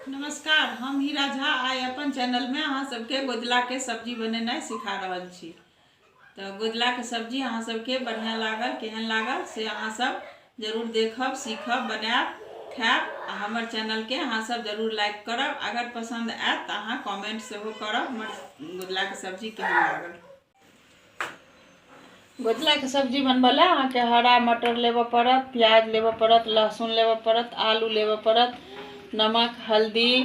नमस्कार, हम हीरा झा आइ अपन चैनल में अहाँ सबके गोदला के सब्जी बनेनाइ सिखा रहल छी। तो गोदला के सब्जी अहाँ सबके बढ़िया लागल, केहन लागल से अहाँ सब जरूर देखब, सीखब, बनाएब, खाएब। हमर चैनल के अहाँ सब जरूर लाइक करब। अगर पसंद आयत तो अहाँ कमेंट सेहो करब हमर गोदला के सब्जी केहन लागल। गोदला के सब्जी बनबे ला अहाँ के हरा मटर लेबे पड़त, प्याज लेबे पड़त, लहसुन लेबे पड़त, आलू लेबे पड़त, नमक, हल्दी,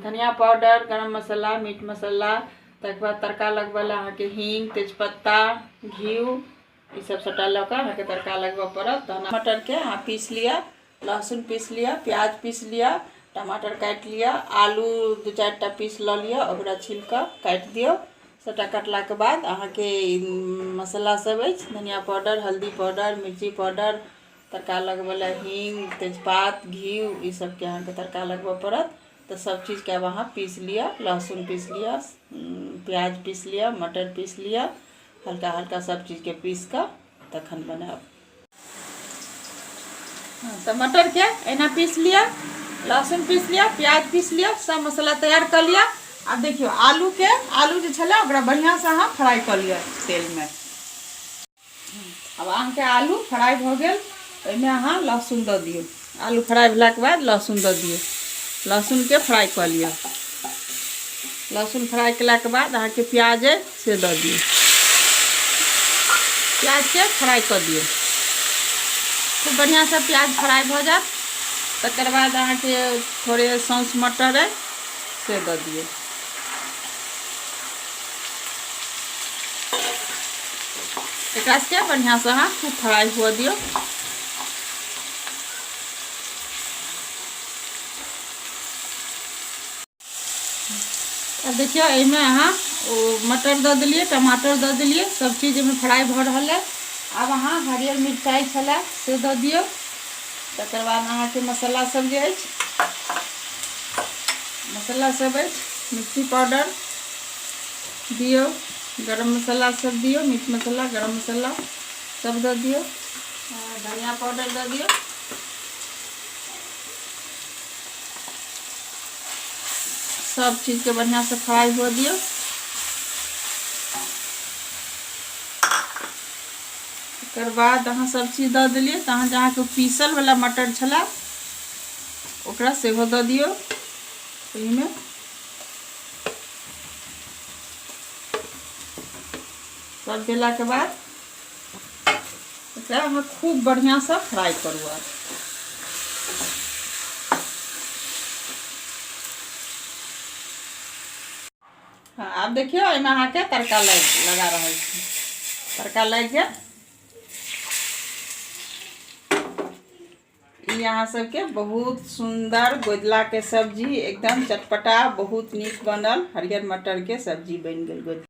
धनिया पाउडर, गरम मसाला, मीट मसाला, तक बाद तड़का लगबे ला अहाँ के हींग, तेजपत्ता, घी, ये सब सटा लगा अहाँ के तड़का लगबे पड़त। तहन मटर के अहाँ पीस लिया, लहसुन पीस लिया, प्याज पीस लिया, टमाटर काट लिया, आलू 2-4 टा पीस ल लिया, ओकरा छील के काट दियो। सबटा कटला के बाद अहाँ के मसाला सब अछि, धनिया पाउडर, हल्दी पाउडर, मिर्ची पाउडर, तड़का लगबे ला हींग, तेजपात, घी, ये सब के अहाँ के तड़का लगबे पड़त। तो सब चीज के अब अहाँ पीस लिया, लहसुन पीस लिया, प्याज पीस लिया, मटर पीस लिया, हल्का हल्का सब चीज के पीस कर तखन बनाब। तो मटर के एना पीस लिया, लहसुन पीस लिया, प्याज पीस लिया, सब मसाला तैयार कर लिया। अब देखियो आलू जे छला ओकरा बढ़िया से अहाँ फ्राई कर लिया तेल में। अब अहाँ के आलू फ्राई भ गेल, ओइमे अहाँ लहसुन द दियो। आलू फ्राई भेला के बाद लहसुन द दियो, लहसुन के फ्राई कर लिया। लहसुन फ्राई केला के बाद अहाँ के प्याज है से द दियो, प्याज के फ्राई कर दियो। खूब बढ़िया से प्याज फ्राई भ जात, तकर बाद अहाँ के थोड़े सौंस मटर है से द दियो। एकरा से बढ़िया से अहाँ खूब फ्राई हुआ दियो। अब देखियो एमे अहाँ मटर द दिलिए, टमाटर द दिलिए, सब चीज में फ्राई भ रहल है। अब अहाँ हरियर मिरचाई छला से द दियो। तकर बाद अहाँ के मसाला सब जे अछि, मसाला सब अछि, मिर्ची पाउडर दियो, गरम मसाला सब दियो, मीट मसाला, गरम मसाला सब द दियो, धनिया पाउडर द दियो। सब चीज के बढ़िया से फ्राई हो दियो। तकर बाद अहाँ सब चीज द दिलिए। तहन जहाँ के पीसल वाला मटर छला ओकरा सेहो द दियो ओहिमे। सब देला के बाद एकरा अहाँ खूब बढ़िया से फ्राई करू। हाँ, अब देखियो एमे अहाँ के तड़का लगा रहल छी। तड़का लग गया। ई अहाँ सबके बहुत सुंदर गोदला के सब्जी एकदम चटपटा बहुत नीक बनल हरियर मटर के सब्जी बन गेल।